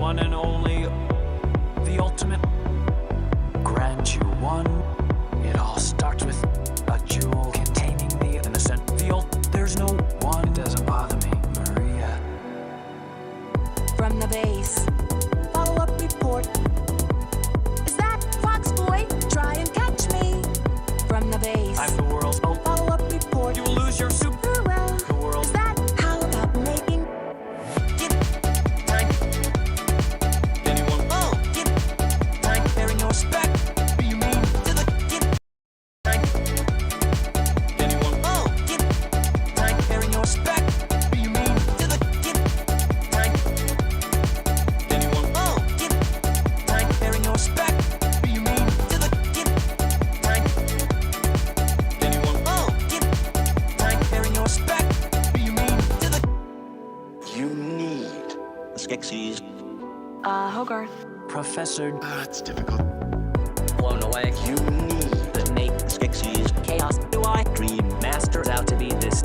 one and only, the ultimate. Grant you one. It all starts with a jewel containing the innocent. There's no one. It doesn't bother me, Maria. From the base, follow-up report. Is that Fox Boy? Try and catch me. From the base, I'm the world's follow-up report. You will lose your super. Well, The world. is that how about making? Get time. Anyone? Oh, get time. Bearing your spec. What do you mean? To the get time. Anyone? Oh, get time. Bearing your spec. What do you mean? To the get time. Anyone? Oh, get time. Bearing your spec. What do you mean? To the get time. Anyone? Oh, get time. Bearing your spec. What do you mean? To the You need the Skeksis. Hogarth. Professor. It's difficult. Blown away. You need The make Skeksis. chaos. Do I? Dream Master's out to be this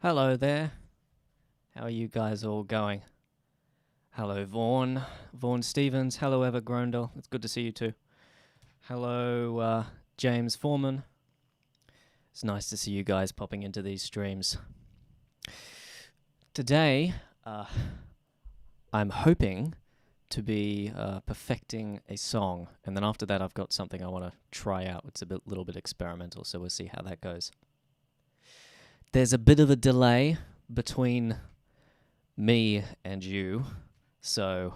Hello there. How are you guys all going? Hello, Vaughn. Vaughn Stevens. Hello, Ever Grondel. It's good to see you too. Hello, James Foreman. It's nice to see you guys popping into these streams. Today, I'm hoping to be perfecting a song, and then after that I've got something I want to try out. It's a little bit experimental, so we'll see how that goes. There's a bit of a delay between me and you, so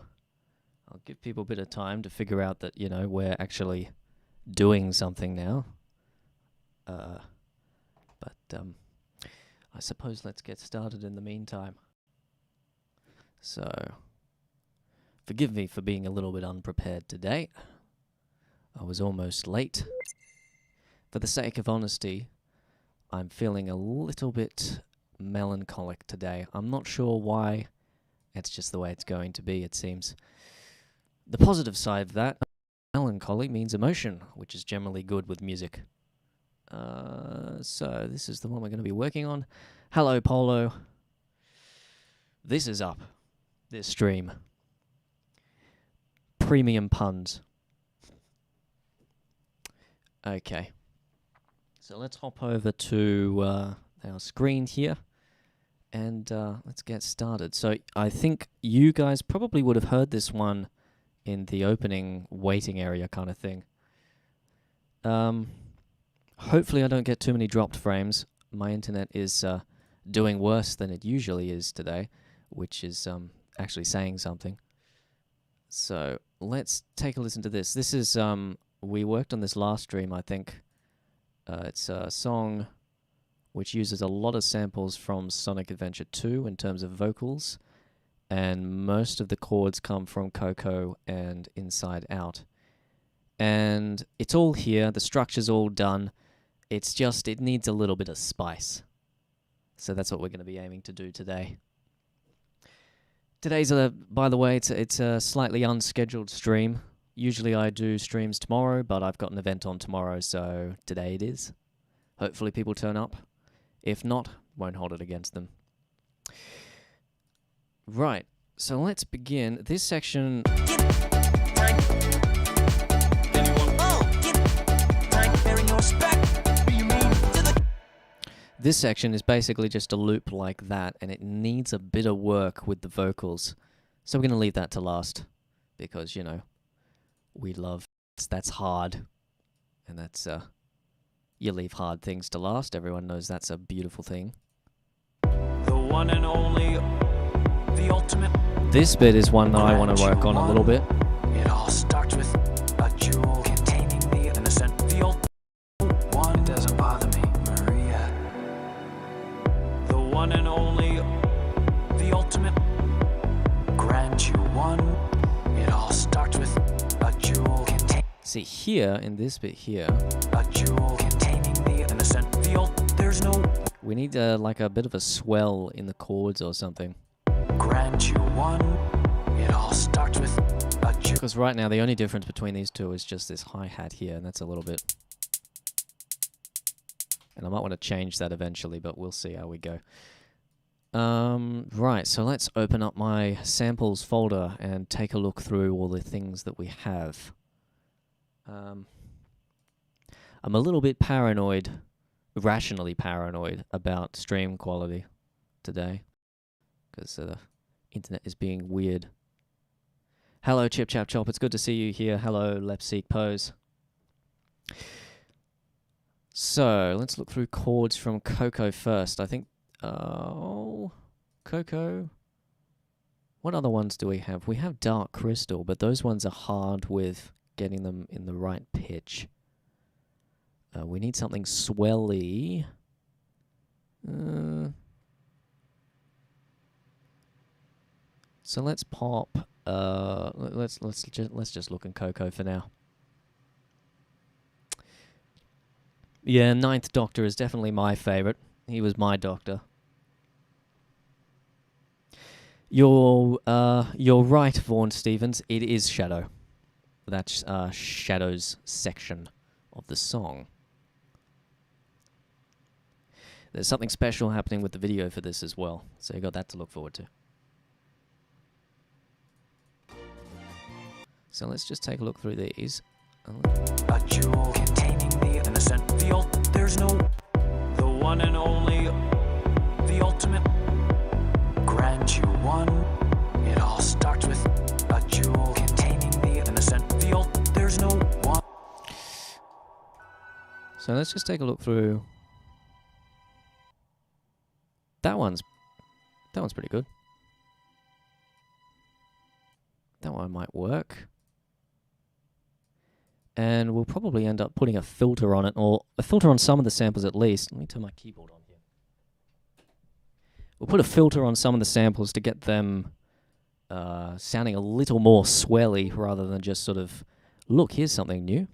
I'll give people a bit of time to figure out that, you know, we're actually doing something now. I suppose let's get started in the meantime. So, forgive me for being a little bit unprepared today. I was almost late. For the sake of honesty, I'm feeling a little bit melancholic today. I'm not sure why. It's just the way it's going to be, it seems. The positive side of that, melancholy means emotion, which is generally good with music. So this is the one we're going to be working on. Hello, Polo. This is up. This stream. Premium puns. Okay. So let's hop over to our screen here, and let's get started. So I think you guys probably would have heard this one in the opening waiting area kind of thing. Hopefully I don't get too many dropped frames. My internet is doing worse than it usually is today, which is actually saying something. So let's take a listen to this. This is, we worked on this last stream, I think. It's a song which uses a lot of samples from Sonic Adventure 2 in terms of vocals, and most of the chords come from Coco and Inside Out. And it's all here, the structure's all done, it's just, it needs a little bit of spice. So that's what we're going to be aiming to do today. Today's, by the way, it's a slightly unscheduled stream. Usually I do streams tomorrow, but I've got an event on tomorrow, so today it is. Hopefully people turn up. If not, won't hold it against them. Right, so let's begin. This section... This section is basically just a loop like that, and it needs a bit of work with the vocals. So we're going to leave that to last, because, you know, we love, that's hard, and that's, you leave hard things to last. Everyone knows that's a beautiful thing. The one and only, the ultimate. This bit is one that I want to work on a little bit. It all starts with a jewel containing the innocent. The ultimate one doesn't bother me, Maria. The one and only, the ultimate see here, in this bit here, A jewel containing the innocent. There's no we need like a bit of a swell in the chords or something. grant you one. It all starts with a jewel. Because right now the only difference between these two is just this hi-hat here, and that's a little bit. And I might want to change that eventually, but we'll see how we go. Right, so let's open up my samples folder and take a look through all the things that we have. I'm a little bit paranoid, rationally paranoid, about stream quality today, because the internet is being weird. Hello, Chip Chap Chop, it's good to see you here. Hello, Lepseek Pose. So, let's look through chords from Coco first. I think, Coco. What other ones do we have? We have Dark Crystal, but those ones are hard with getting them in the right pitch. We need something swelly. So let's pop. Let's just look in Coco for now. Yeah, Ninth Doctor is definitely my favorite. He was my doctor. You're right, Vaughan Stevens. It is Shadow. That's Shadow's section of the song. There's something special happening with the video for this as well, so you got that to look forward to. So let's just take a look through these. A jewel containing the innocent. There's no the one and only, the ultimate. Grant you one. It all starts with a jewel containing the innocent. There's no one. So let's just take a look through. That one's pretty good. That one might work. And we'll probably end up putting a filter on it, or a filter on some of the samples at least. Let me turn my keyboard on here. We'll put a filter on some of the samples to get them sounding a little more swelly rather than just sort of, look, here's something new.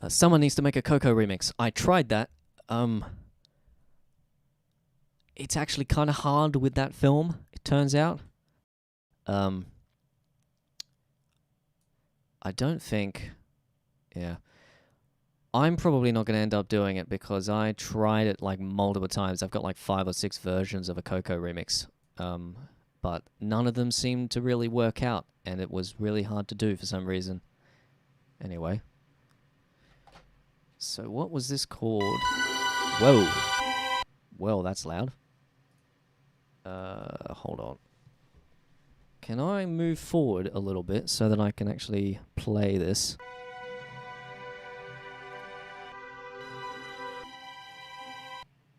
Someone needs to make a Coco remix. I tried that. It's actually kind of hard with that film, it turns out. I don't think... Yeah. I'm probably not going to end up doing it because I tried it like multiple times. I've got like 5 or 6 versions of a Coco remix. But none of them seemed to really work out, and it was really hard to do for some reason. Anyway. So what was this called? Whoa. Well, that's loud. Hold on. Can I move forward a little bit so that I can actually play this?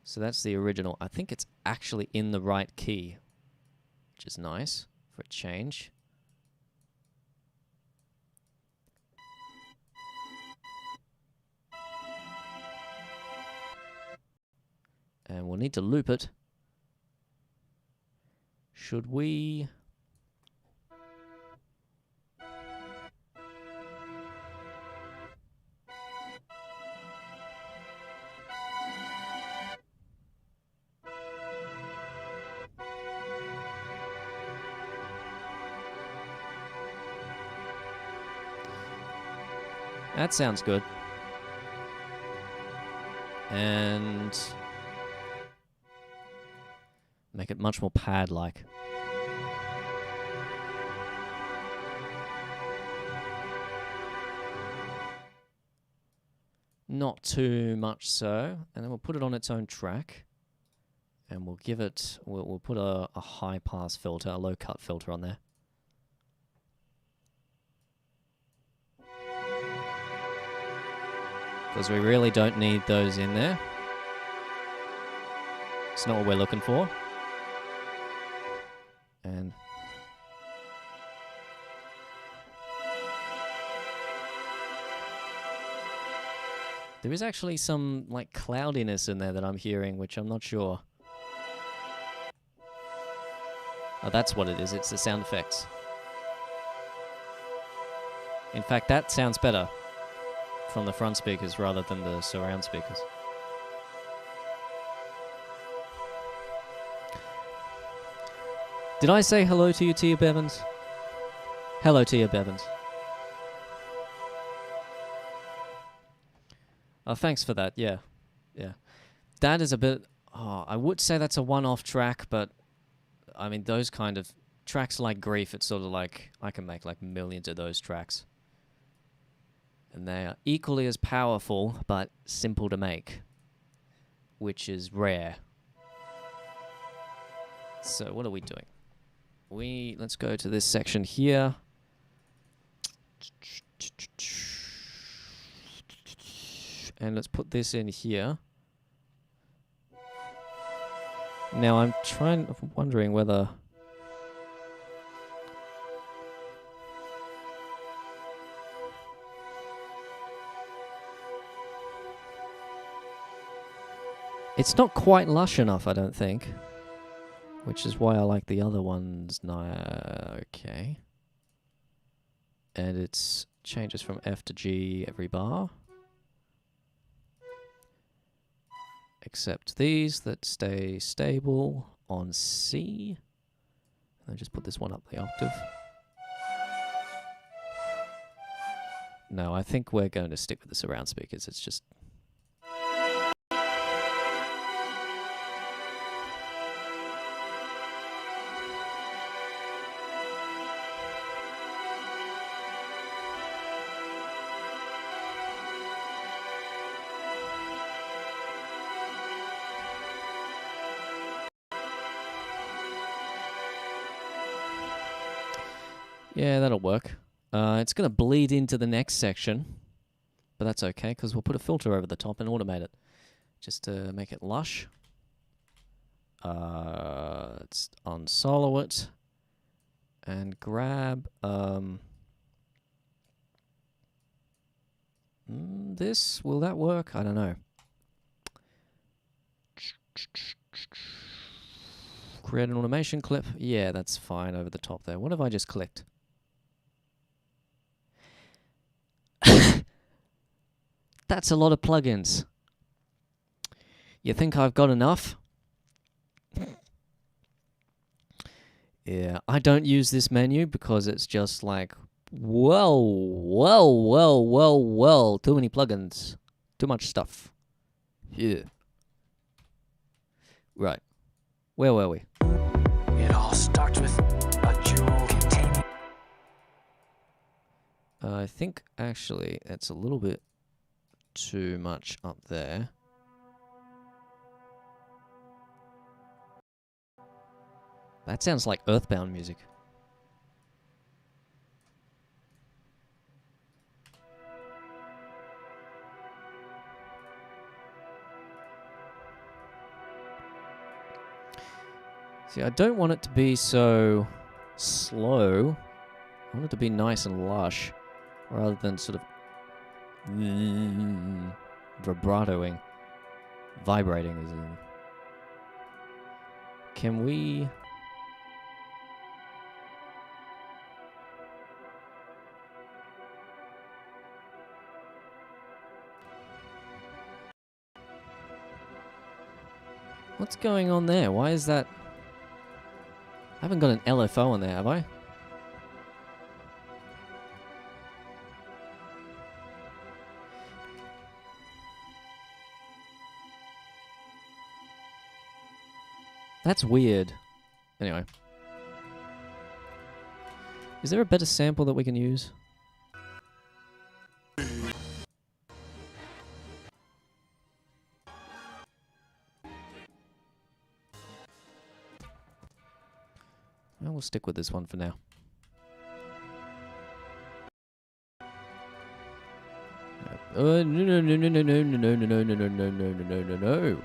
So that's the original. I think it's actually in the right key, which is nice for a change. And we'll need to loop it. Should we... That sounds good. And make it much more pad-like. Not too much so. And then we'll put it on its own track. And we'll give it, we'll put a high-pass filter, a low-cut filter on there. Because we really don't need those in there. It's not what we're looking for. And there is actually some like cloudiness in there that I'm hearing, which I'm not sure. Oh, that's what it is. It's the sound effects. In fact, that sounds better from the front speakers rather than the surround speakers. Did I say hello to you, Tia Bevins? Hello, Tia Bevins. Oh, thanks for that. Yeah. Yeah. That is a bit... Oh, I would say that's a one-off track, but... I mean, those kind of... Tracks like Grief, it's sort of like... I can make like millions of those tracks. And they are equally as powerful, but simple to make. Which is rare. So, what are we doing? Let's go to this section here. And let's put this in here. Now I'm wondering whether... It's not quite lush enough, I don't think. Which is why I like the other ones. Okay. And it changes from F to G every bar. Except these that stay stable on C. And just put this one up the octave. No, I think we're going to stick with the surround speakers. It's just... Yeah, that'll work. It's going to bleed into the next section, but that's okay, because we'll put a filter over the top and automate it, just to make it lush. Let's unsolo it, and grab this. Will that work? I don't know. Create an automation clip. Yeah, that's fine over the top there. What have I just clicked? That's a lot of plugins. You think I've got enough? Yeah, I don't use this menu because it's just like, whoa, too many plugins. Too much stuff. Yeah. Right. Where were we? It all starts with a jewel containing... I think, actually, it's a little bit too much up there. That sounds like Earthbound music. See, I don't want it to be so slow. I want it to be nice and lush, rather than sort of vibratoing, vibrating. As in, can we? What's going on there? Why is that? I haven't got an LFO on there, have I? That's weird. Anyway. Is there a better sample that we can use? Well, we'll stick with this one for now. No, no, no, no, no, no, no, no, no, no, no, no, no, no, no, no.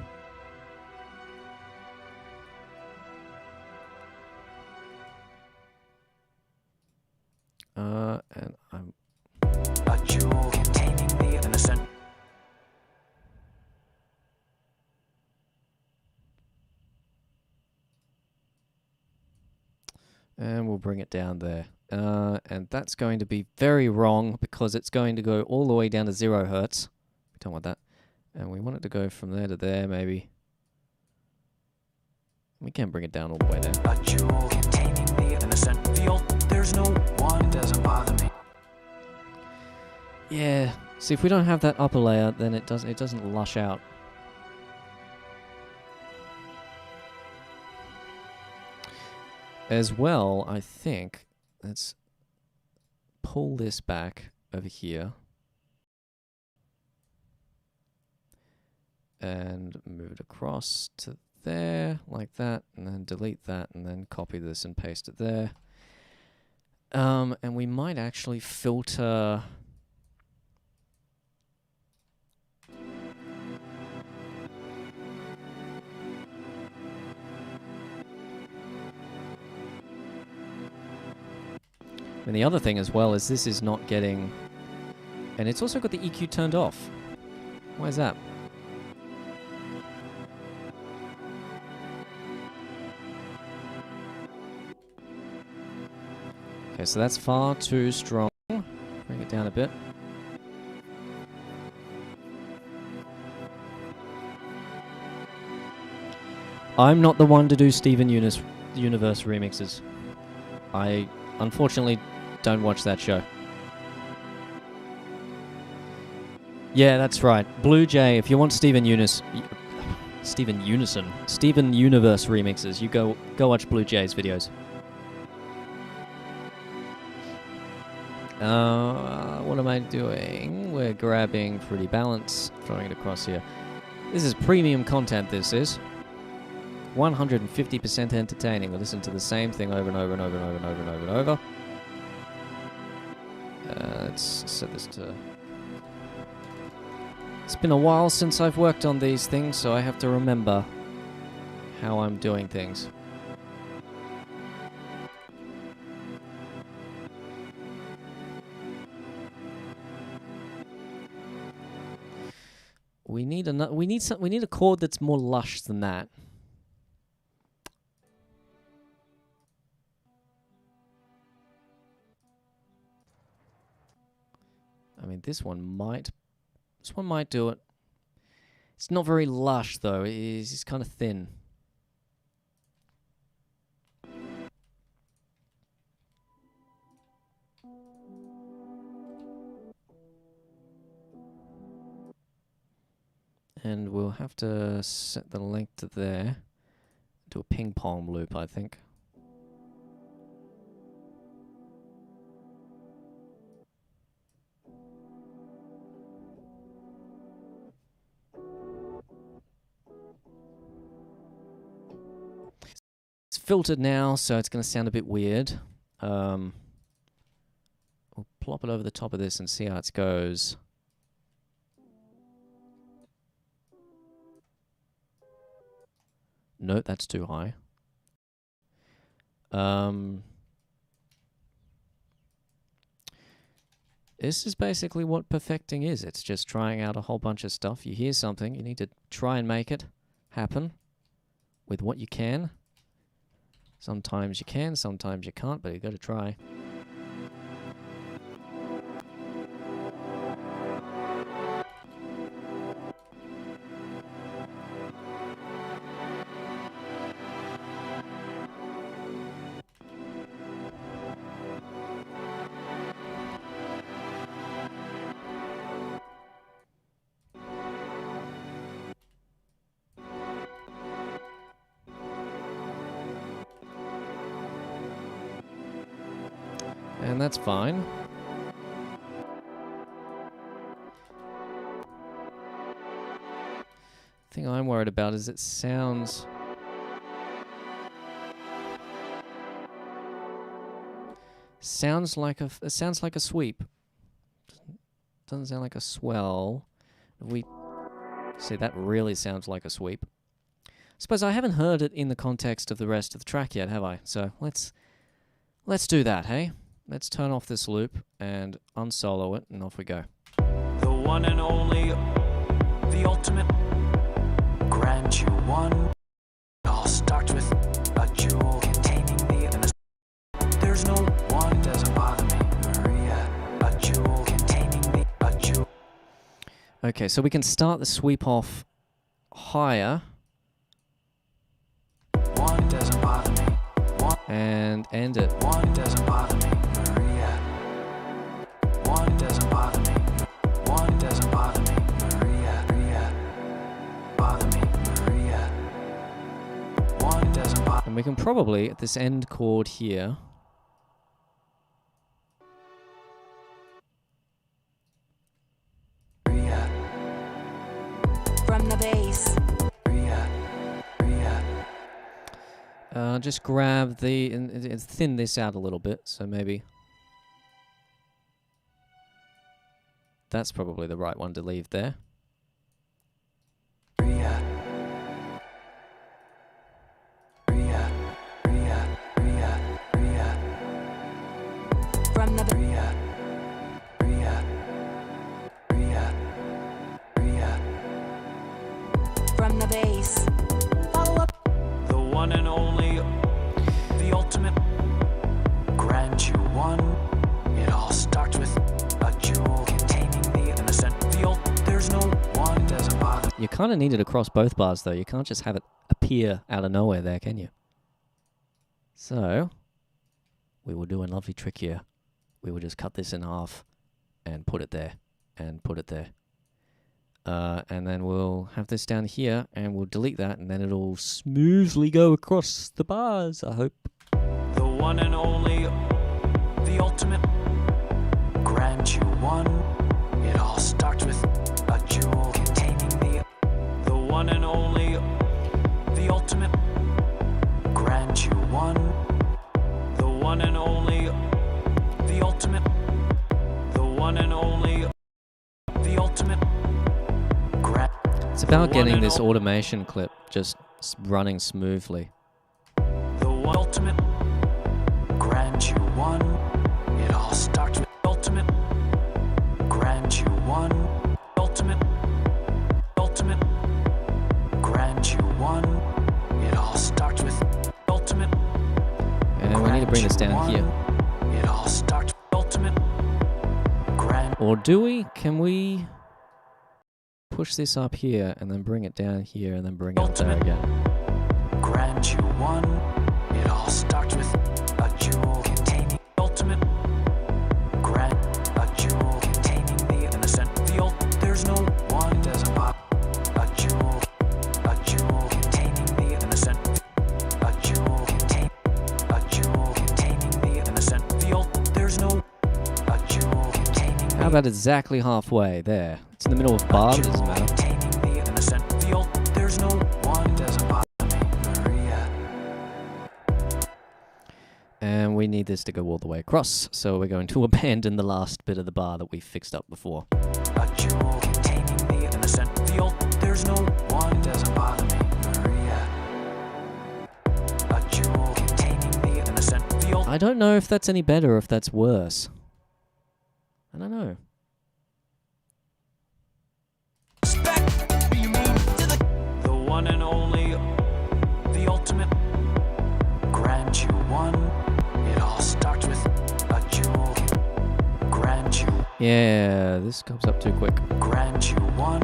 And I'm... A jewel containing the innocent... And we'll bring it down there. And that's going to be very wrong because it's going to go all the way down to 0 hertz. We don't want that. And we want it to go from there to there, maybe. We can bring it down all the way there. A jewel containing the innocent field. There's no one. It doesn't bother me. Yeah. See, if we don't have that upper layer, then it doesn't lush out. As well, I think, let's pull this back over here. And move it across to there, like that, and then delete that, and then copy this and paste it there. And we might actually filter... And the other thing as well is this is not getting... And it's also got the EQ turned off. Why is that? Okay, so that's far too strong. Bring it down a bit. I'm not the one to do Steven Universe remixes. I unfortunately don't watch that show. Yeah, that's right. Blue Jay, if you want Steven Universe remixes, you go watch Blue Jay's videos. What am I doing? We're grabbing Fruity Balance, throwing it across here. This is premium content, this is. 150% entertaining. We listen to the same thing over and over and over and over and over and over and over. Let's set this to... It's been a while since I've worked on these things, so I have to remember how I'm doing things. We need a chord that's more lush than that. I mean, this one might do it. It's not very lush though. It's kind of thin. And we'll have to set the length to there. Do a ping pong loop, I think. It's filtered now, so it's going to sound a bit weird. We'll plop it over the top of this and see how it goes. No, that's too high. This is basically what perfecting is. It's just trying out a whole bunch of stuff. You hear something, you need to try and make it happen with what you can. Sometimes you can, sometimes you can't, but you got to try. And that's fine. The thing I'm worried about is it sounds... It sounds like a sweep. Doesn't sound like a swell. See, that really sounds like a sweep. I suppose I haven't heard it in the context of the rest of the track yet, have I? So let's do that, hey? Let's turn off this loop and unsolo it, and off we go. The one and only, the ultimate, grant you one. It all starts with a jewel containing the innocent. Okay, so we can start the sweep off higher. One doesn't bother me. One, And end it. one doesn't bother me, Maria. One doesn't bother me. One doesn't bother me, Maria. Maria. Bother me, Maria. One doesn't bother And we can probably, at this end chord here, Maria. From the bass. Maria. Maria. just grab the, and thin this out a little bit, so maybe that's probably the right one to leave there. Maria. Maria. Maria. Maria. Maria. From the Maria. Maria. Maria. Maria. from the bass. Follow up. The one and only, the ultimate, grant you one. It all starts with a jewel containing the innocent. There's no one doesn't bother. You kind of need it across both bars, though. You can't just have it appear out of nowhere there, can you? So, we will do a lovely trick here. We will just cut this in half and put it there and put it there. And then we'll have this down here and we'll delete that and then it'll smoothly go across the bars, I hope. The one and only, the ultimate, grant you one. It all starts with a jewel containing the one and only, the ultimate, grant you one. The one and only, the ultimate, the one and only, the ultimate. It's about getting this automation clip just running smoothly. The ultimate, grant you one. It all starts with ultimate, grant you one. Ultimate, ultimate, grant you one. It all starts with ultimate. And we need to bring this down here. It all starts with ultimate, grant. Or do we? Can we push this up here and then bring it down here and then bring it up there again? Grant you one. It all starts with a jewel containing ultimate. Grant a jewel containing the innocent. There's no one doesn't bother. A jewel containing the innocent. A jewel containing the innocent. There's no a jewel containing. How about exactly halfway there? It's in the middle of a bar, but it doesn't matter. There's no one doesn't bother me, Maria. And we need this to go all the way across, so we're going to abandon the last bit of the bar that we fixed up before. A jewel containing the innocent. There's no one doesn't bother me, Maria. A jewel containing the innocent. I don't know if that's any better or if that's worse. I don't know. The one and only, the ultimate, grant you one. It all starts with a jewel. Grant you. Yeah, this comes up too quick. Grant you one.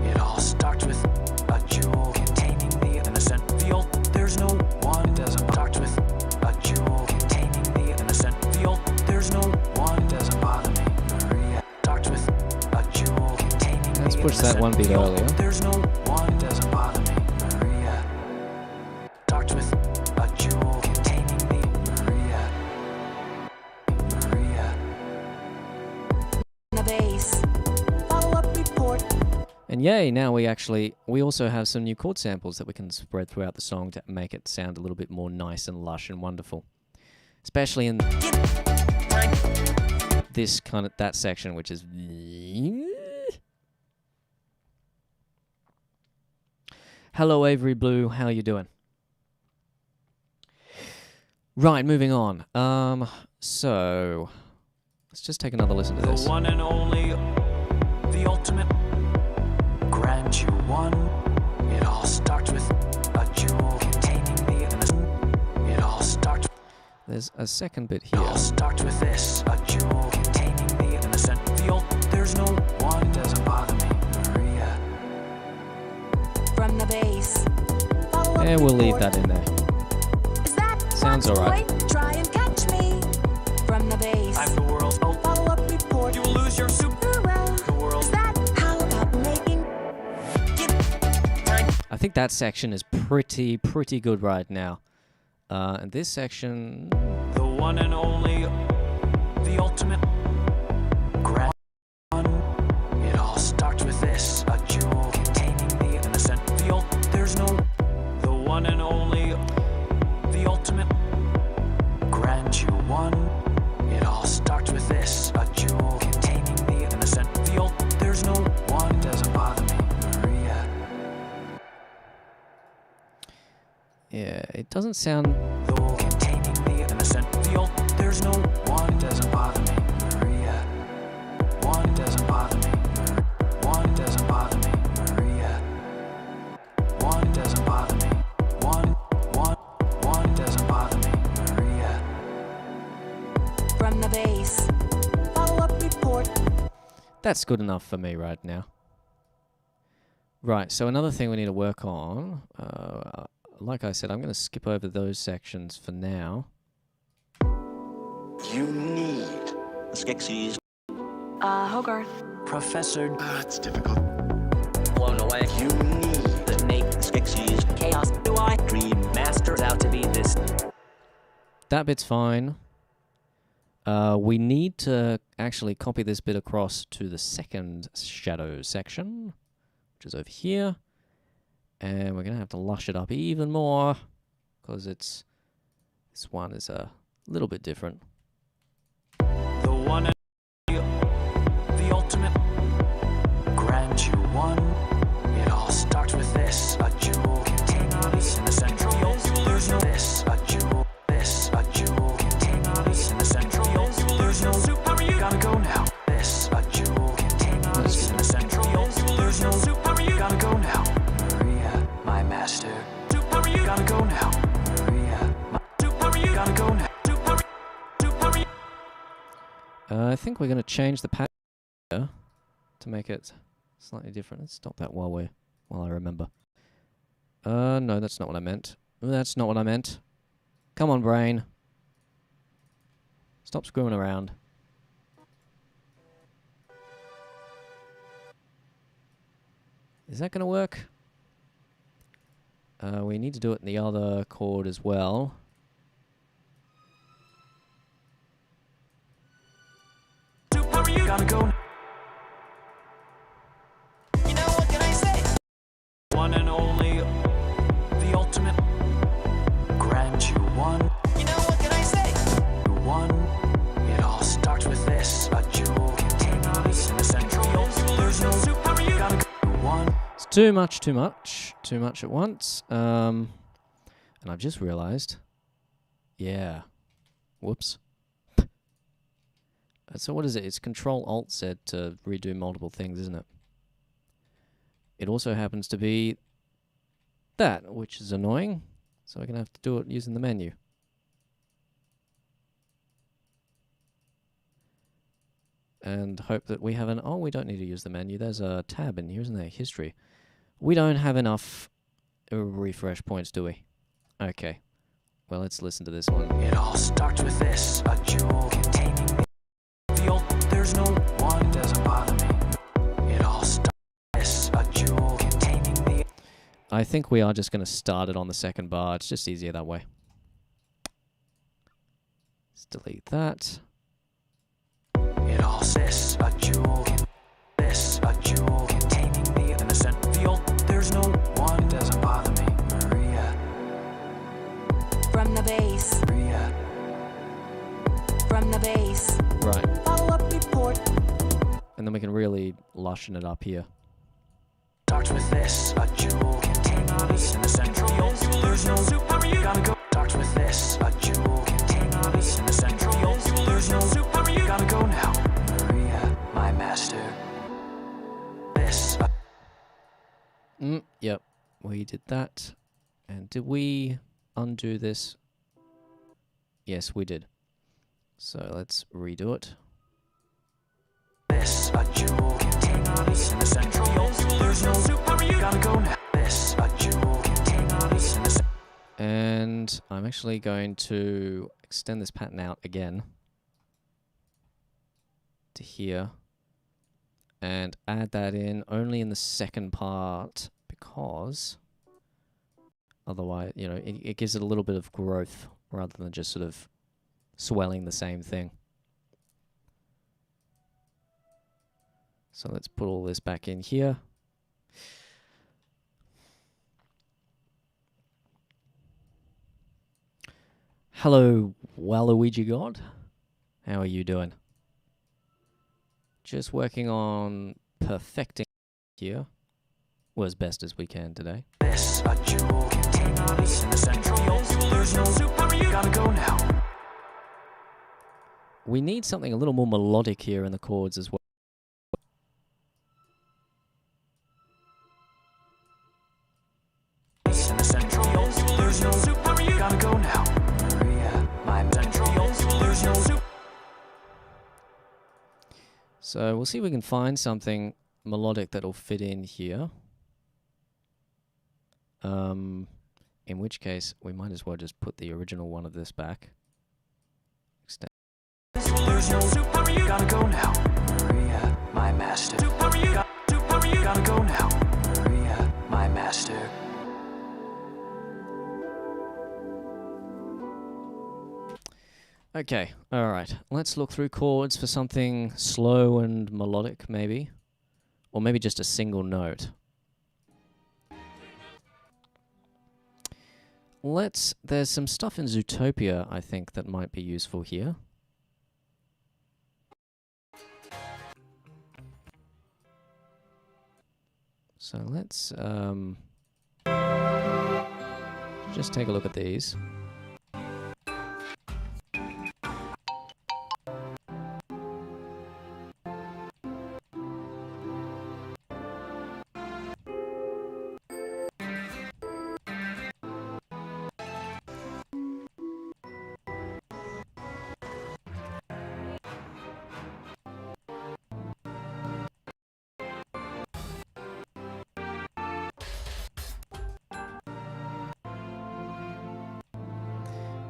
It all starts with a jewel containing the innocent. There's no one doesn't start with a jewel containing the innocent. There's no one doesn't bother me, Maria. Starts with a jewel containing. Let's push that one bit earlier. There's no one doesn't bother me, Maria. Starts with a jewel containing the Maria. The bass. Follow up report. And yay, now we also have some new chord samples that we can spread throughout the song to make it sound a little bit more nice and lush and wonderful. Especially in this that section, which is... Hello, Avery Blue. How you doing? Right, moving on. So let's just take another listen to this. The one and only, the ultimate, grant you one. It all starts with a jewel containing the innocent. It all starts. There's a second bit It here. all starts with this, a jewel containing the innocent. There's no one doesn't bother me, base. Follow-up Yeah, we'll leave report. that in there. Is that Sounds Fox alright. Boy? Try and catch me from the base. I'm the world's ultimate. Follow-up report. You will lose your super. The world. Is that how about making? I think that section is pretty good right now. And this section, The one and only. The ultimate. Grand one. It all starts with this. A jewel containing the innocent. There's no. The one and only. The ultimate. Grant you one. It all starts with this. A jewel containing the innocent. There's no one. Doesn't bother me, Maria. yeah, it doesn't sound. The jewel containing the innocent. There's no one. Doesn't bother me, Maria. One doesn't bother me. One doesn't bother me, Maria. One doesn't bother me. One doesn't bother me, Maria. From the base. Follow-up report. That's good enough for me right now. Right, so another thing we need to work on, like I said, I'm going to skip over those sections for now. You need the Skeksis. Hogarth. Professor. It's difficult. Blown away. You need The Nate the Skeksis. chaos. Do I? Dream Master's out to be this. That bit's fine. We need to actually copy this bit across to the second shadow section, which is over here. And we're going to have to lush it up even more, because this one is a little bit different. The one and the ultimate. Grant you one. It all starts with this. A jewel containing the innocent. There's no this. A jewel. This. A jewel containing the innocent. There's no super. You gotta go now. This. A jewel containing the innocent. There's no super. You gotta go now. Maria, my master. Super. You gotta go now. Maria, my super. You gotta go now. Super. I think we're going to change the pattern here to make it slightly different. Let's stop that while I remember. No, that's not what I meant. That's not what I meant. Come on, brain. Stop screwing around. Is that going to work? We need to do it in the other chord as well. Super. You gotta go. You know what can I say? One and only, the ultimate. Grant you one. You know what can I say? One. It all starts with this. A jewel containing the innocent. There's no super. You gotta go. One. It's too much at once. And I've just realized, yeah, whoops. So what is it? It's Control-Alt-Z to redo multiple things, isn't it? It also happens to be that, which is annoying. So we're going to have to do it using the menu. And hope that we have an... Oh, we don't need to use the menu. There's a tab in here, isn't there? History. We don't have enough refresh points, do we? Okay. Well, let's listen to this one. It all starts with this. A jewel containing there's no one. Doesn't bother me. It all starts with this. A jewel containing the. I think we are just going to start it on the second bar. It's just easier that way. Let's delete that. It all this. A jewel. This. A jewel containing the innocent. There's no one. Doesn't bother me. Maria. From the base. Maria. From the base. Right. Follow-up report. And then we can really lushen it up here. Starts with this. A jewel containing the innocent. There's no super. You gotta go. Starts with this. A jewel containing the innocent. There's no super. You gotta go now. Maria, my master. This. Yep. We did that. And did we undo this? Yes, we did. So let's redo it. A jewel containing the innocent. There's no super. You gotta go now. This. A jewel. And I'm actually going to extend this pattern out again to here and add that in only in the second part because otherwise, you know, it gives it a little bit of growth rather than just sort of swelling the same thing. So let's put all this back in here. Hello, Waluigi God. How are you doing? Just working on perfecting here. Well, as best as we can today. This a jewel containing the in the central. There's no super. You gotta go now. We need something a little more melodic here in the chords as well. In the central. There's no super. You gotta go now. Maria, my central. There's no super. So we'll see if we can find something melodic that'll fit in here. In which case, we might as well just put the original one of this back. Extend. There's no super. You gotta go now. Maria, my master. Super. You gotta go now. Maria, my master. Okay, alright. Let's look through chords for something slow and melodic, maybe. Or maybe just a single note. There's some stuff in Zootopia, I think, that might be useful here. So let's just take a look at these.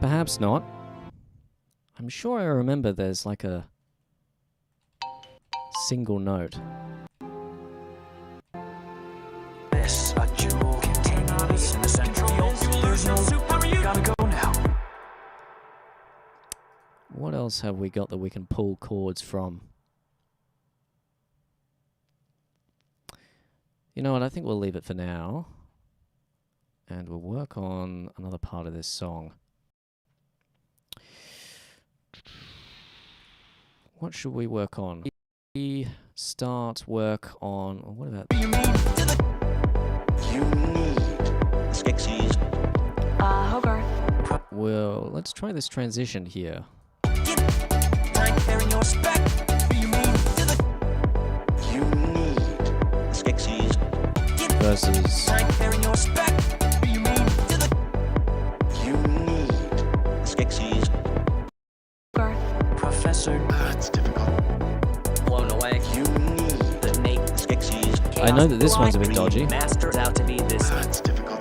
Perhaps not. I'm sure I remember there's like a single note. This a jewel containing in the central. There's no super. You gotta go now. What else have we got that we can pull chords from? You know what, I think we'll leave it for now. And we'll work on another part of this song. What should we work on? We start work on... what about... You need Skeksis. Hogarth. Well, let's try this transition here. You need Skeksis. Versus... You need Skeksis. Professor. That's difficult. Blown away. You need The Nate Skeksis. I know that this one's a bit dodgy. Master's out to be this. That's difficult.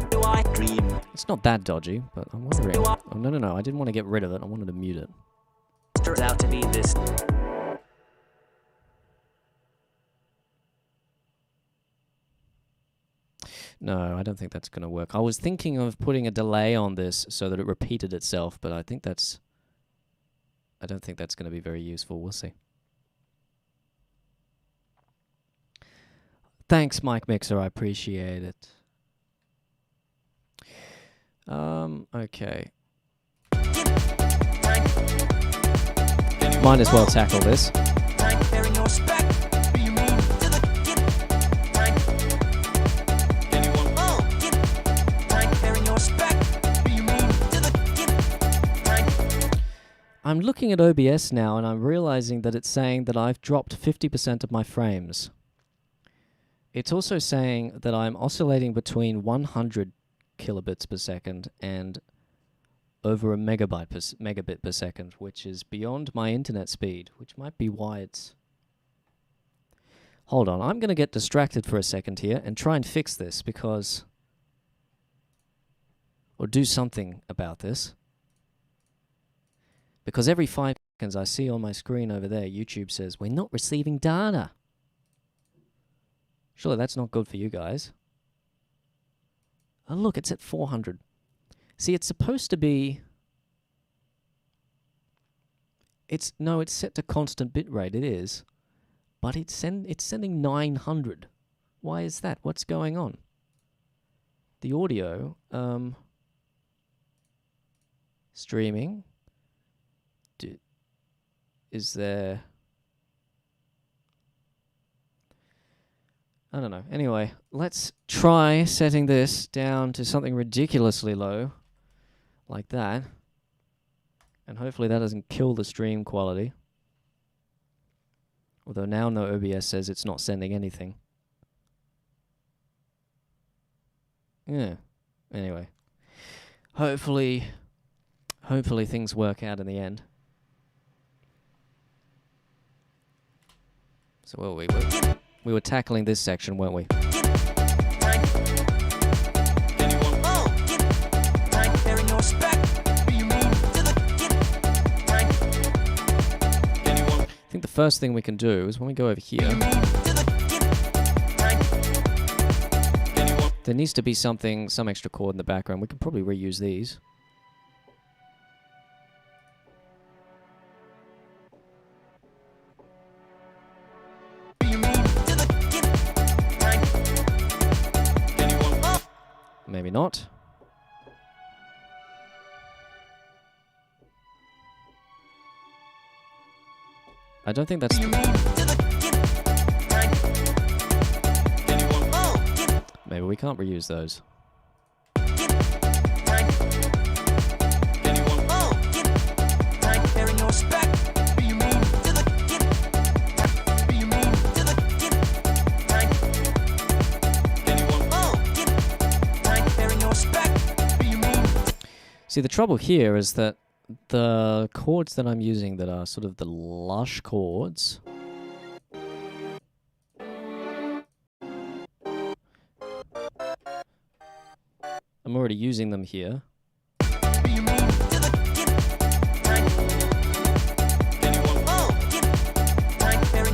Do I? Dream. It's not that dodgy, but I'm wondering... oh, no, I didn't want to get rid of it. I wanted to mute it. Master's out to be this. No, I don't think that's going to work. I was thinking of putting a delay on this so that it repeated itself, but I don't think that's going to be very useful. We'll see. Thanks, Mike Mixer. I appreciate it. Okay. Might as well tackle this. I'm looking at OBS now and I'm realizing that it's saying that I've dropped 50% of my frames. It's also saying that I'm oscillating between 100 kilobits per second and over a megabit per second, which is beyond my internet speed, which might be why it's... Hold on, I'm going to get distracted for a second here and try and fix this because... Or do something about this. Because every 5 seconds I see on my screen over there, YouTube says, we're not receiving data. Surely that's not good for you guys. Oh, look, it's at 400. See, it's supposed to be... It's set to constant bitrate, it is. But it's sending 900. Why is that? What's going on? The audio, streaming. Is there... I don't know. Anyway, let's try setting this down to something ridiculously low. Like that. And hopefully that doesn't kill the stream quality. Although now no OBS says it's not sending anything. Yeah. Anyway. Hopefully things work out in the end. So what were we were tackling this section, weren't we? I think the first thing we can do is when we go over here, there needs to be some extra chord in the background. We can probably reuse these. Maybe not. I don't think that's... Maybe we can't reuse those. See, the trouble here is that the chords that I'm using that are sort of the lush chords I'm already using them here.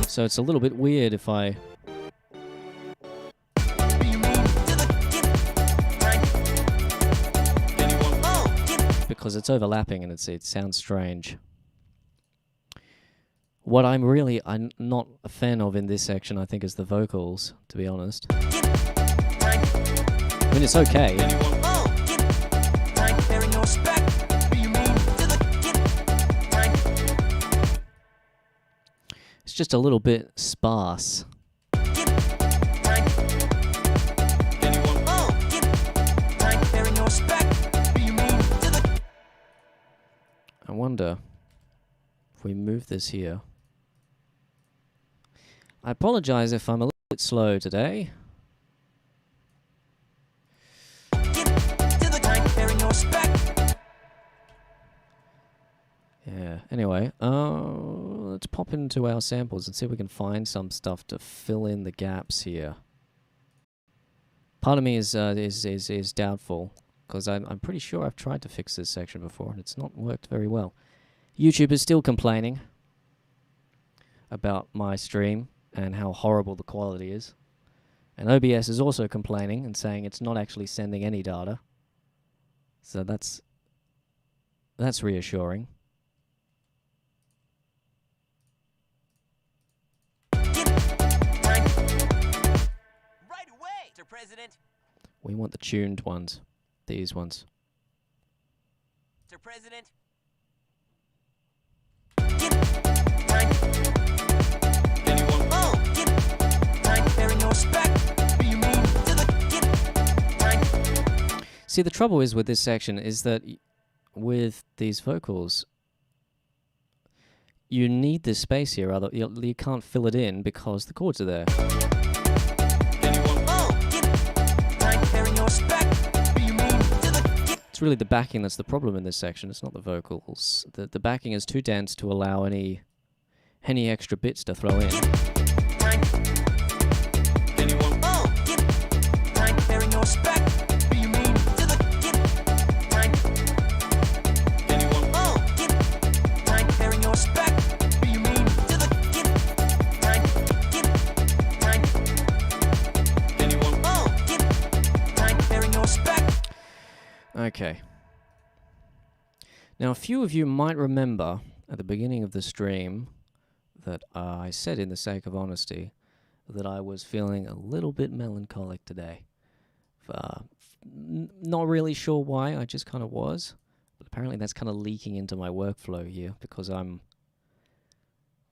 So it's a little bit weird if I... because it's overlapping and it sounds strange. What I'm not a fan of in this section, I think, is the vocals, to be honest. I mean, it's okay. It's just a little bit sparse. I wonder if we move this here. I apologize if I'm a little bit slow today. Yeah, anyway, let's pop into our samples and see if we can find some stuff to fill in the gaps here. Part of me is doubtful, because I'm pretty sure I've tried to fix this section before and it's not worked very well. YouTube is still complaining about my stream and how horrible the quality is. And OBS is also complaining and saying it's not actually sending any data. So that's reassuring. Right away, Mr. President. We want the tuned ones. These ones. Mr. President. See, the trouble is with this section is that with these vocals, you need this space here, other you can't fill it in because the chords are there. It's really the backing that's the problem in this section. It's not the vocals. The backing is too dense to allow any extra bits to throw in. Okay. Now, a few of you might remember at the beginning of the stream that I said, in the sake of honesty, that I was feeling a little bit melancholic today. Not really sure why, I just kind of was. But apparently that's kind of leaking into my workflow here because I'm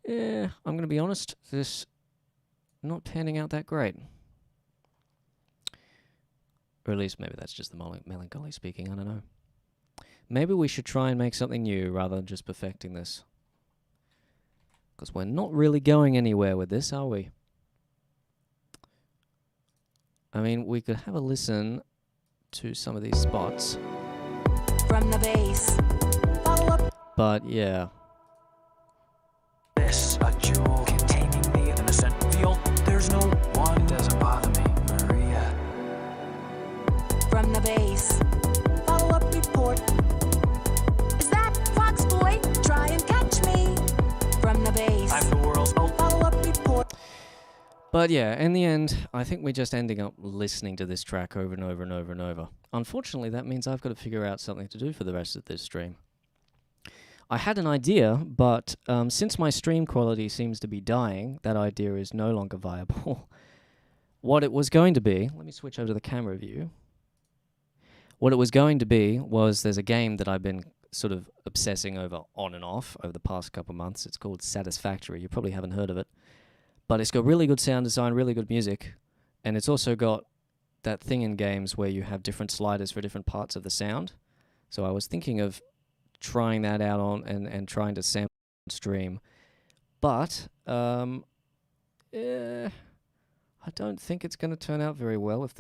going to be honest, this not panning out that great. Or at least maybe that's just the melancholy speaking, I don't know. Maybe we should try and make something new rather than just perfecting this. Because we're not really going anywhere with this, are we? I mean, we could have a listen to some of these spots. From the base. Follow up. But yeah. This, a jewel containing the innocent. There's no one. It doesn't bother me, Maria. From the base. Follow up report. Is that Fox Boy? Try and catch me. From the base. I'm the world's Follow up report. But yeah, in the end, I think we're just ending up listening to this track over and over and over and over. Unfortunately, that means I've got to figure out something to do for the rest of this stream. I had an idea, but since my stream quality seems to be dying, that idea is no longer viable. What it was going to be, let me switch over to the camera view. What it was going to be was there's a game that I've been sort of obsessing over on and off over the past couple of months. It's called Satisfactory. You probably haven't heard of it. But it's got really good sound design, really good music, and it's also got that thing in games where you have different sliders for different parts of the sound. So I was thinking of trying that out on and trying to sample stream. But I don't think it's going to turn out very well if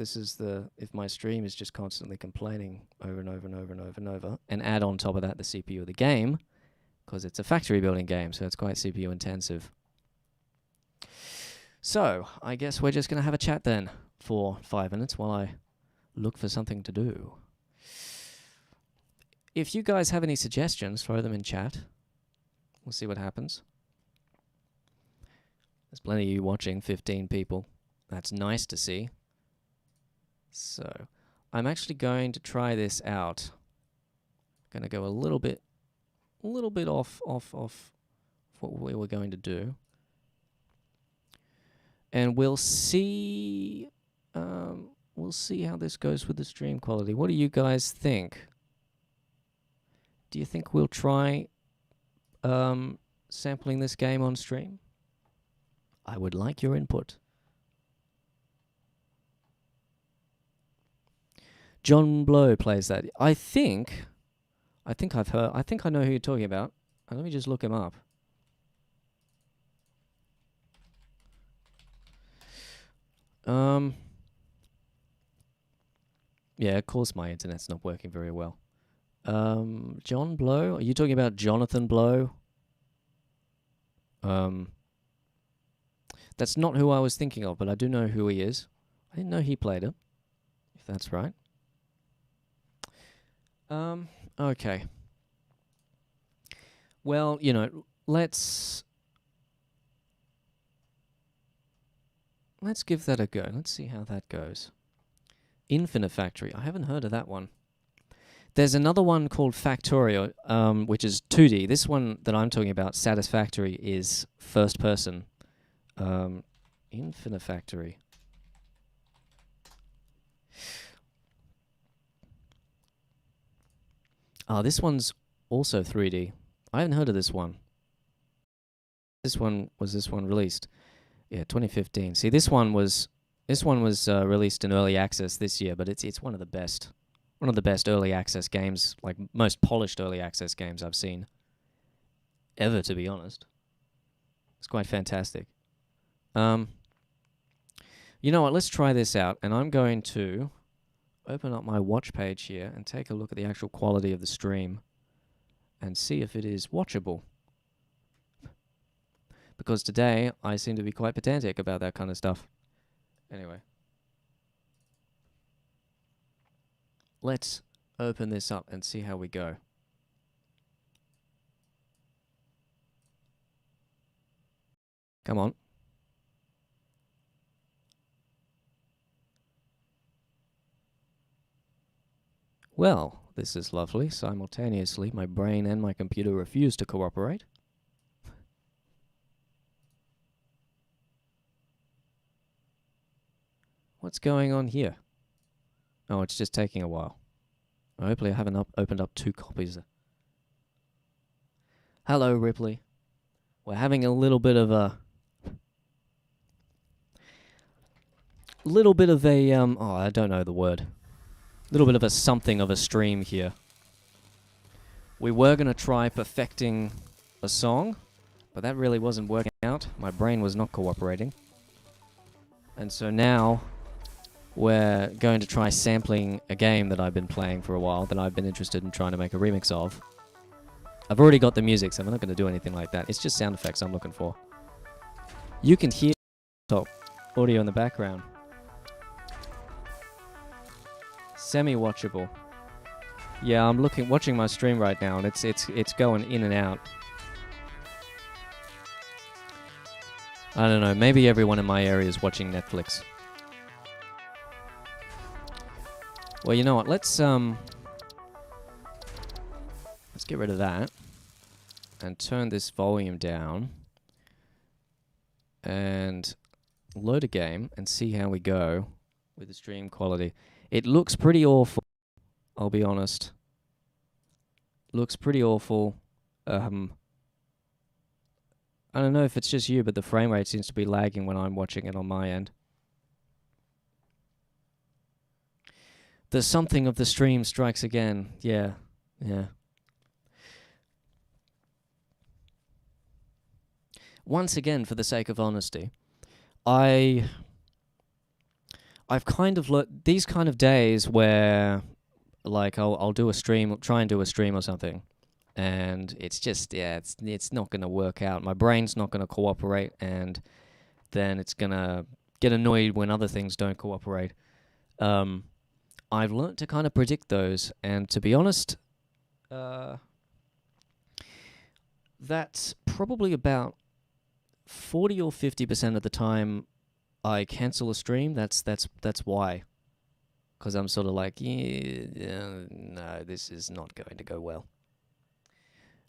my stream is just constantly complaining over and over and over and over and over, and add on top of that the CPU of the game, because it's a factory building game, so it's quite CPU intensive. So, I guess we're just going to have a chat then for 5 minutes while I look for something to do. If you guys have any suggestions, throw them in chat. We'll see what happens. There's plenty of you watching, 15 people. That's nice to see. So, I'm actually going to try this out. Going to go a little bit off what we were going to do. And we'll see how this goes with the stream quality. What do you guys think? Do you think we'll try sampling this game on stream? I would like your input. John Blow plays that. I think I know who you're talking about. Let me just look him up. Yeah, of course my internet's not working very well. John Blow? Are you talking about Jonathan Blow? That's not who I was thinking of, but I do know who he is. I didn't know he played it, if that's right. Okay. Well, let's give that a go. Let's see how that goes. Infinite Factory. I haven't heard of that one. There's another one called Factorio, which is 2D. This one that I'm talking about, Satisfactory, is first person. Infinite Factory. This one's also 3D. I haven't heard of this one. This one released? Yeah, 2015. See, this one was released in early access this year, but it's one of the best early access games, like most polished early access games I've seen ever, to be honest. It's quite fantastic. You know what? Let's try this out, and I'm going to open up my watch page here and take a look at the actual quality of the stream and see if it is watchable. Because today I seem to be quite pedantic about that kind of stuff. Anyway. Let's open this up and see how we go. Come on. Well, this is lovely. Simultaneously, my brain and my computer refuse to cooperate. What's going on here? Oh, it's just taking a while. Hopefully I haven't opened up 2 copies. Hello, Ripley. We're having a little bit of a... oh, I don't know the word. Little bit of a something of a stream here. We were going to try perfecting a song, but that really wasn't working out. My brain was not cooperating. And so now we're going to try sampling a game that I've been playing for a while, that I've been interested in trying to make a remix of. I've already got the music, so I'm not going to do anything like that. It's just sound effects I'm looking for. You can hear audio in the background. Semi-watchable. Yeah, I'm watching my stream right now, and it's going in and out. I don't know, maybe everyone in my area is watching Netflix. Well, you know what? Let's get rid of that and turn this volume down and load a game and see how we go with the stream quality. It looks pretty awful, I'll be honest. Looks pretty awful. I don't know if it's just you, but the frame rate seems to be lagging when I'm watching it on my end. The something of the stream strikes again. Yeah. Once again, for the sake of honesty, I've kind of these kind of days where, like, I'll do a stream, try and do a stream or something, and it's just, it's not going to work out. My brain's not going to cooperate, and then it's going to get annoyed when other things don't cooperate. I've learnt to kind of predict those, and to be honest, that's probably about 40 or 50% of the time I cancel a stream. That's why. Because I'm sort of like, no, this is not going to go well.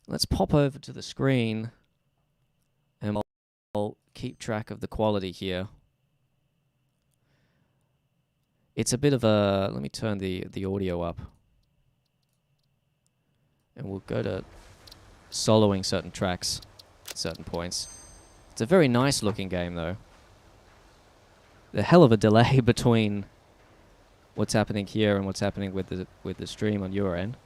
Let's pop over to the screen, and I'll keep track of the quality here. It's a bit of a... Let me turn the audio up. And we'll go to soloing certain tracks at certain points. It's a very nice looking game, though. The hell of a delay between what's happening here and what's happening with the stream on your end.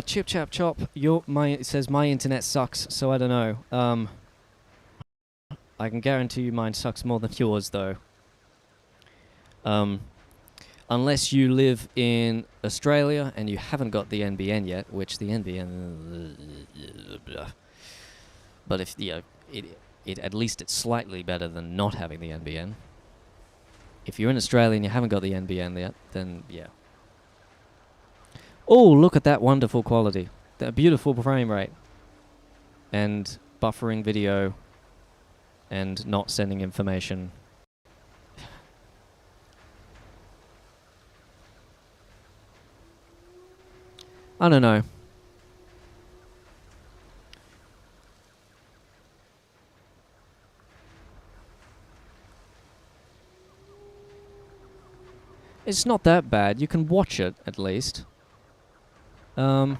Chip chap chop. It says my internet sucks, so I don't know. I can guarantee you mine sucks more than yours, though. Unless you live in Australia and you haven't got the NBN yet, which the NBN... But if, at least it's slightly better than not having the NBN. If you're in Australia and you haven't got the NBN yet, then yeah. Oh, look at that wonderful quality. That beautiful frame rate. And buffering video. And not sending information. I don't know. It's not that bad. You can watch it, at least. But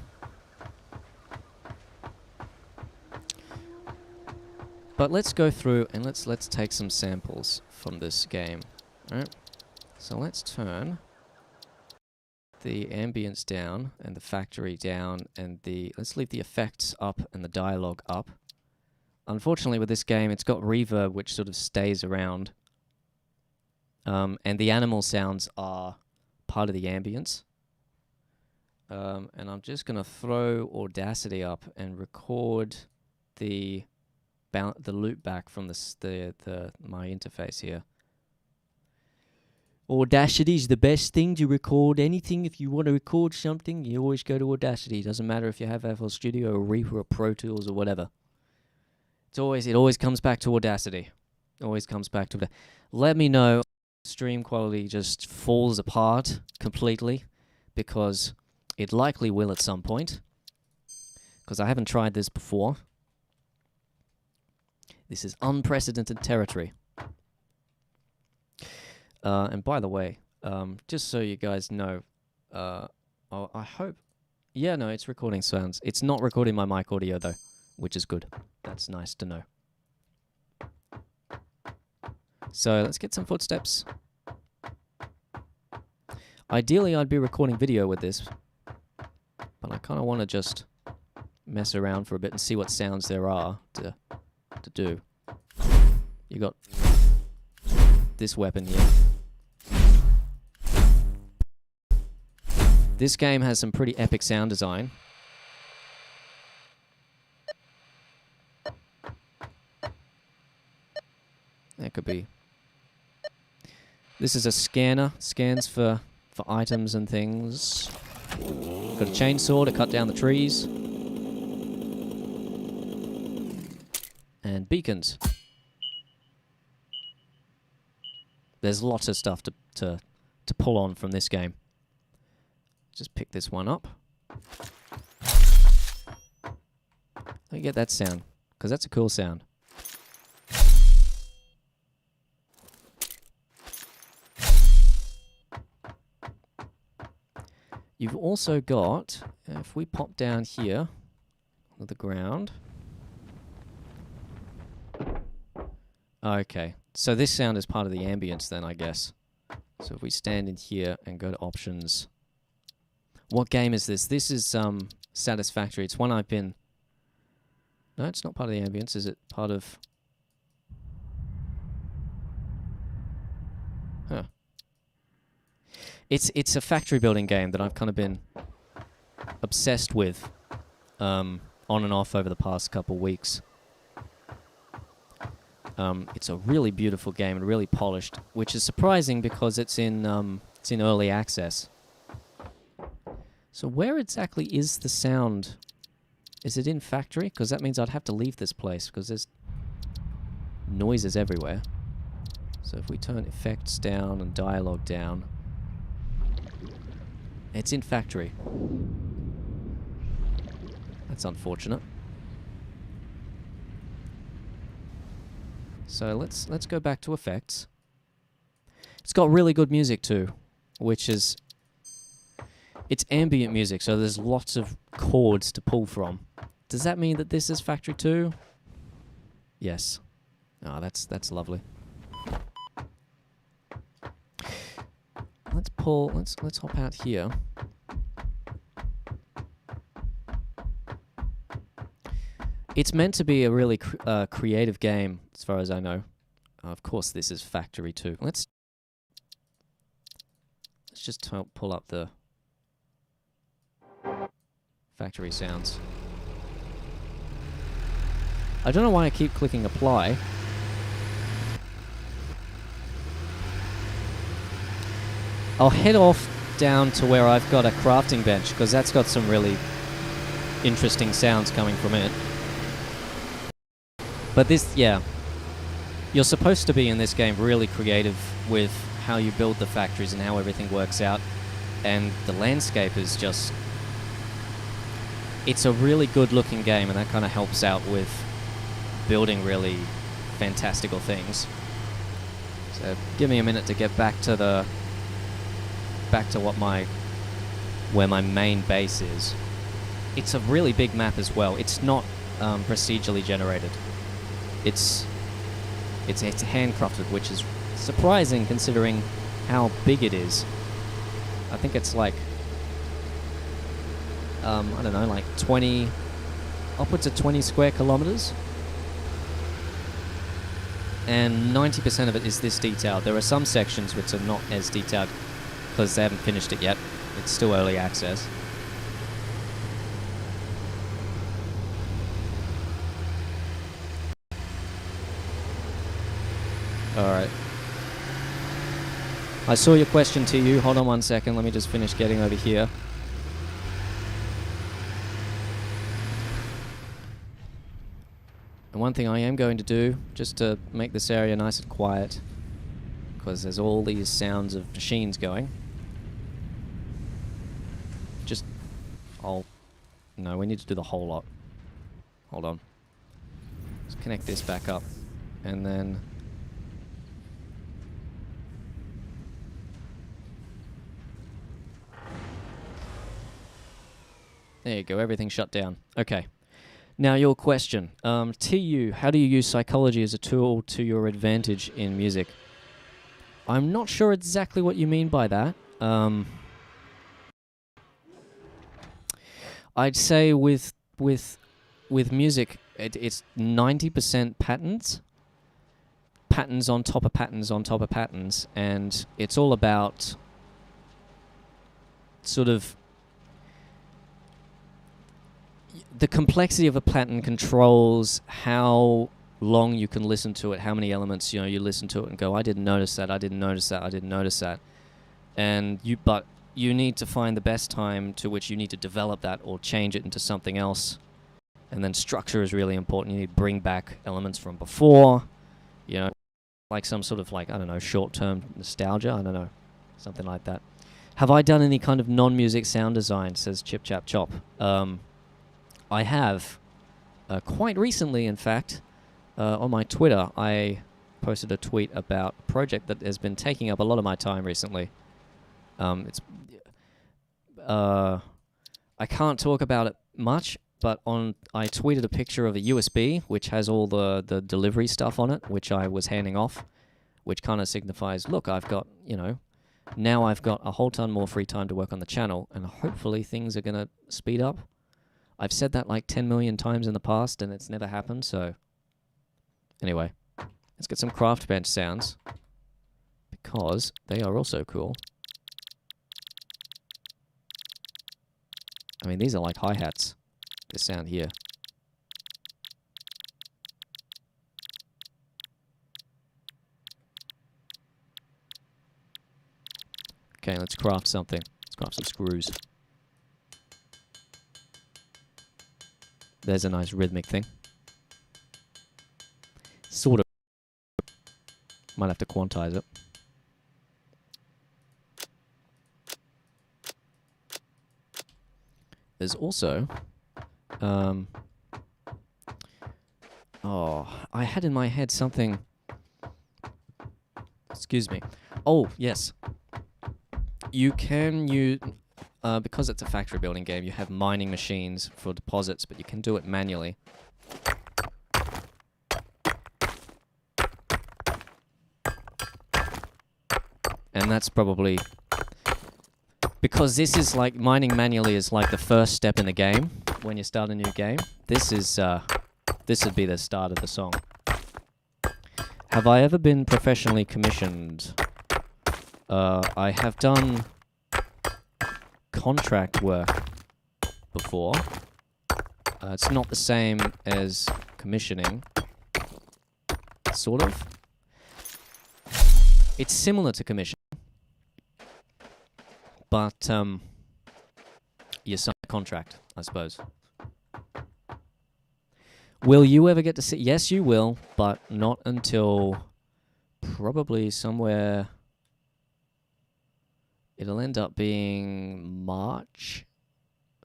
let's go through and let's take some samples from this game. Alright. So let's turn the ambience down and the factory down and let's leave the effects up and the dialogue up. Unfortunately with this game it's got reverb which sort of stays around. And the animal sounds are part of the ambience. And I'm just gonna throw Audacity up and record the loop back from my interface here. Audacity is the best thing to record anything. If you want to record something, you always go to Audacity. It doesn't matter if you have FL Studio or Reaper or Pro Tools or whatever. It always comes back to Audacity. Always comes back to it. Let me know stream quality just falls apart completely, because it likely will at some point, because I haven't tried this before. This is unprecedented territory. And by the way, just so you guys know, I hope... Yeah, no, it's recording sounds. It's not recording my mic audio, though, which is good. That's nice to know. So let's get some footsteps. Ideally, I'd be recording video with this, but I kind of want to just mess around for a bit and see what sounds there are to do. You got this weapon here. This game has some pretty epic sound design. That could be... This is a scanner. Scans for items and things. Got a chainsaw to cut down the trees. And beacons. There's lots of stuff to pull on from this game. Just pick this one up. Let me get that sound, because that's a cool sound. You've also got, if we pop down here to the ground. Okay, so this sound is part of the ambience then, I guess. So if we stand in here and go to options. What game is this? This is Satisfactory. It's one I've been... No, it's not part of the ambience. Is it part of... Huh. It's a factory building game that I've kind of been obsessed with on and off over the past couple weeks. It's a really beautiful game and really polished, which is surprising because it's in early access. So where exactly is the sound? Is it in factory? Because that means I'd have to leave this place because there's noises everywhere. So if we turn effects down and dialogue down, it's in factory. That's unfortunate. So let's go back to effects. It's got really good music too, which is... It's ambient music, so there's lots of chords to pull from. Does that mean that this is factory too? Yes. Oh, that's lovely. Let's hop out here. It's meant to be a really creative game, as far as I know. Of course, this is factory too. Let's just pull up the factory sounds. I don't know why I keep clicking apply. I'll head off down to where I've got a crafting bench, because that's got some really interesting sounds coming from it. But this, yeah, you're supposed to be in this game really creative with how you build the factories and how everything works out. And the landscape is just... It's a really good looking game, and that kind of helps out with building really fantastical things. So give me a minute to get back to where my main base is. It's a really big map as well. It's not procedurally generated. It's handcrafted, which is surprising considering how big it is. I think it's like I don't know, like 20, upwards of 20 square kilometers. And 90% of it is this detailed. There are some sections which are not as detailed because they haven't finished it yet. It's still early access. Alright. I saw your question to you. Hold on one second. Let me just finish getting over here. And one thing I am going to do, just to make this area nice and quiet, because there's all these sounds of machines going. No, we need to do the whole lot. Hold on. Let's connect this back up. And then... there you go, everything shut down. Okay. Now your question. TU, how do you use psychology as a tool to your advantage in music? I'm not sure exactly what you mean by that. I'd say with music, it's 90% patterns. Patterns on top of patterns on top of patterns. And it's all about sort of... the complexity of a pattern controls how long you can listen to it, how many elements, you listen to it and go, I didn't notice that, I didn't notice that, I didn't notice that. And but you need to find the best time to which you need to develop that or change it into something else. And then structure is really important. You need to bring back elements from before, like some sort of like, I don't know, short-term nostalgia, I don't know, something like that. Have I done any kind of non-music sound design, says Chip Chap Chop. I have. Quite recently, in fact, on my Twitter, I posted a tweet about a project that has been taking up a lot of my time recently. I can't talk about it much, but I tweeted a picture of a USB, which has all the delivery stuff on it, which I was handing off, which kind of signifies, look, I've got, now I've got a whole ton more free time to work on the channel, and hopefully things are going to speed up. I've said that like 10 million times in the past, and it's never happened, so... anyway, let's get some craft bench sounds, because they are also cool. I mean, these are like hi-hats, this sound here. Okay, let's craft something. Let's craft some screws. There's a nice rhythmic thing. Sort of. Might have to quantize it. There's also... I had in my head something... excuse me. Oh, yes. You can use... because it's a factory building game, you have mining machines for deposits, but you can do it manually. And that's probably... because this is like... mining manually is like the first step in the game when you start a new game. This is... this would be the start of the song. Have I ever been professionally commissioned? I have done... contract work before. It's not the same as commissioning. Sort of. It's similar to commissioning. But, you sign a contract, I suppose. Will you ever get to see... yes, you will, but not until probably somewhere... it'll end up being March,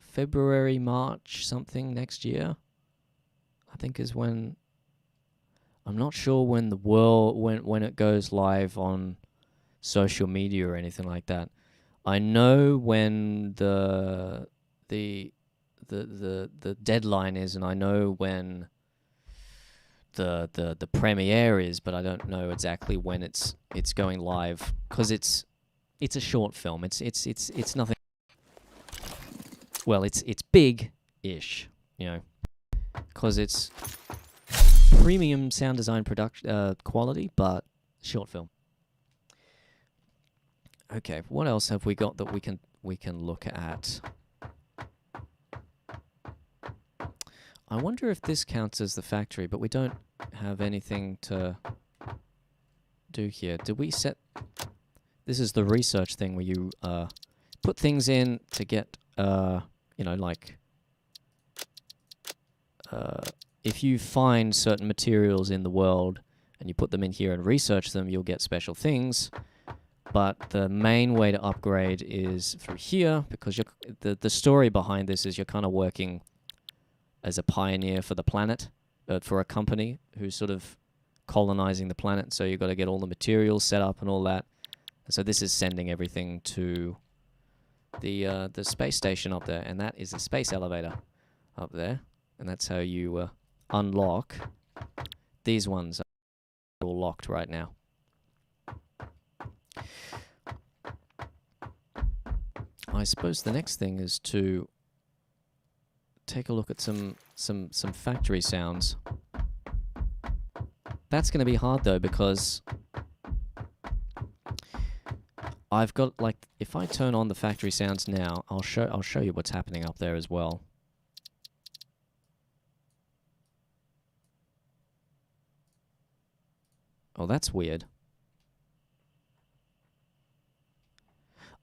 February, March, something next year. I think is when... I'm not sure when the world... when it goes live on social media or anything like that. I know when the deadline is, and I know when the premiere is, but I don't know exactly when it's going live, because it's a short film. It's nothing. Well, it's big-ish, because it's premium sound design production quality, but short film. Okay, what else have we got that we can look at? I wonder if this counts as the factory, but we don't have anything to do here. Did we set... this is the research thing where you put things in to get, like, if you find certain materials in the world and you put them in here and research them, you'll get special things. But the main way to upgrade is through here, because the story behind this is you're kind of working as a pioneer for the planet, for a company who's sort of colonizing the planet. So you've got to get all the materials set up and all that. And so this is sending everything to the space station up there, and that is the space elevator up there, and that's how you unlock these ones. Are all locked right now. I suppose the next thing is to take a look at some factory sounds. That's going to be hard though, because I've got, like, if I turn on the factory sounds now, I'll show you what's happening up there as well. Oh, that's weird.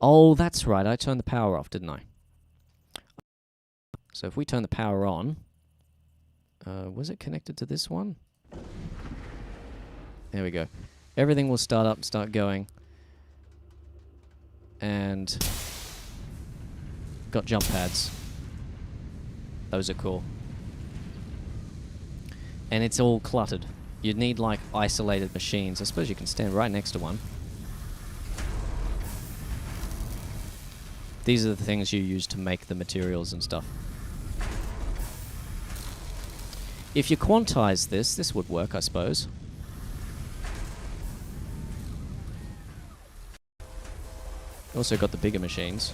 Oh, that's right. I turned the power off, didn't I? So if we turn the power on, was it connected to this one? There we go. Everything will start up, start going. And got jump pads. Those are cool. And it's all cluttered. You'd need, like, isolated machines. I suppose you can stand right next to one. These are the things you use to make the materials and stuff. If you quantize this would work, I suppose. Also got the bigger machines.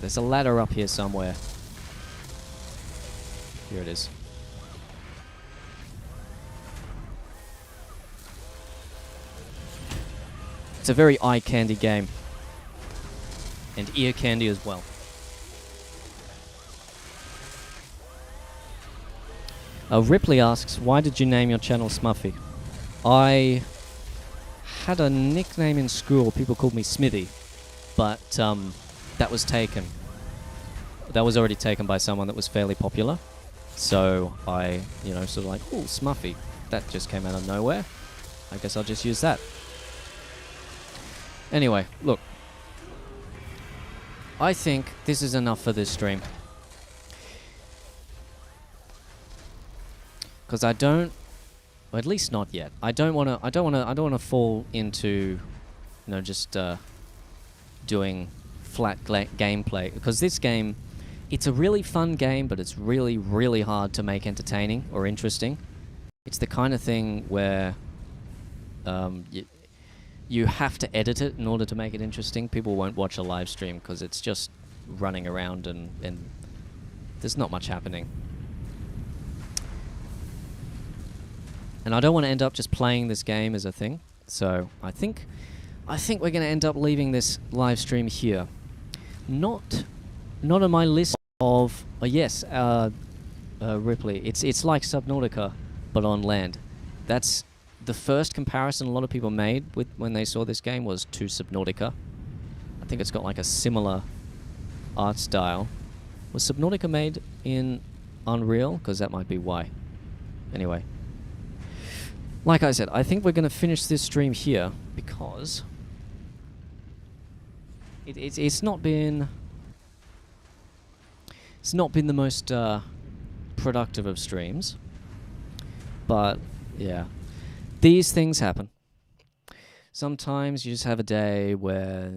There's a ladder up here somewhere. Here it is. It's a very eye candy game. And ear candy as well. Ripley asks, why did you name your channel Smuffy? I had a nickname in school. People called me Smithy. But that was taken. That was already taken by someone that was fairly popular. So I, sort of like, oh, Smuffy. That just came out of nowhere. I guess I'll just use that. Anyway, look. I think this is enough for this stream. Because I don't, or at least not yet. I don't want to fall into, just doing flat gameplay. Because this game, it's a really fun game, but it's really, really hard to make entertaining or interesting. It's the kind of thing where you have to edit it in order to make it interesting. People won't watch a live stream because it's just running around and there's not much happening. And I don't want to end up just playing this game as a thing. So I think we're going to end up leaving this live stream here. Not on my list of Ripley. It's like Subnautica, but on land. That's the first comparison a lot of people made when they saw this game was to Subnautica. I think it's got like a similar art style. Was Subnautica made in Unreal? Because that might be why. Anyway. Like I said, I think we're going to finish this stream here because it's not been the most productive of streams, but yeah, these things happen. Sometimes you just have a day where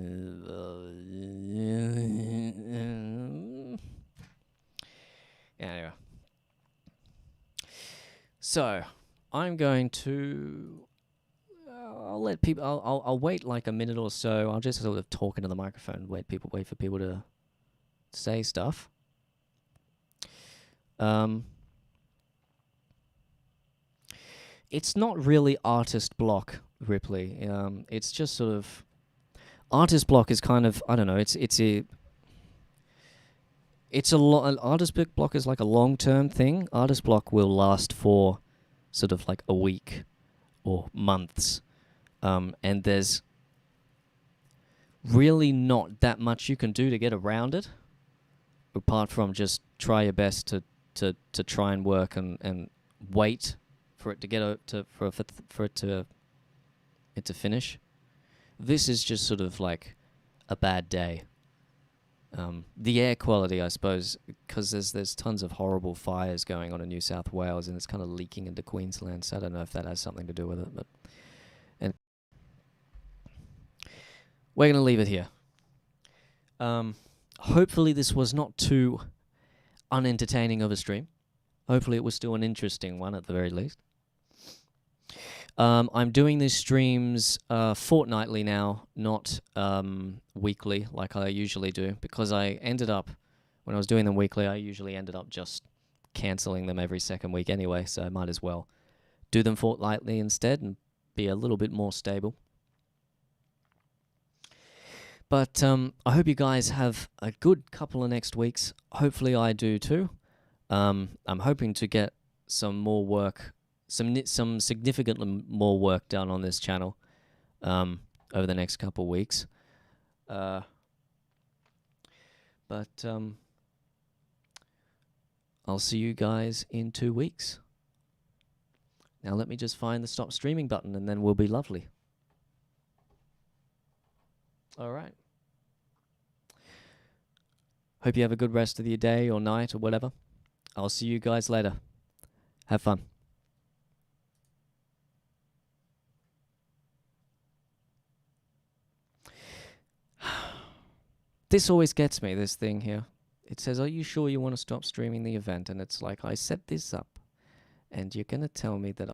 anyway. So I'm going to I'll let people I'll wait like a minute or so. I'll just sort of talk into the microphone, wait for people to say stuff. It's not really artist block, Ripley. It's just sort of artist block is kind of, I don't know, artist block is like a long-term thing. Artist block will last for sort of like a week or months. And there's really not that much you can do to get around it, apart from just try your best to to try and work and wait for it to get for it to finish. This is just sort of like a bad day. The air quality, I suppose, because there's tons of horrible fires going on in New South Wales, and it's kind of leaking into Queensland. So I don't know if that has something to do with it, but we're gonna leave it here. Hopefully this was not too unentertaining of a stream. Hopefully it was still an interesting one at the very least. I'm doing these streams fortnightly now, not weekly like I usually do, because I ended up, when I was doing them weekly, I usually ended up just cancelling them every second week anyway, so I might as well do them fortnightly instead and be a little bit more stable. But I hope you guys have a good couple of next weeks. Hopefully I do too. I'm hoping to get some more work, some significantly more work done on this channel over the next couple of weeks. But I'll see you guys in 2 weeks. Now let me just find the stop streaming button and then we'll be lovely. All right. Hope you have a good rest of your day or night or whatever. I'll see you guys later. Have fun. This always gets me, this thing here. It says, are you sure you want to stop streaming the event? And it's like, I set this up and you're going to tell me that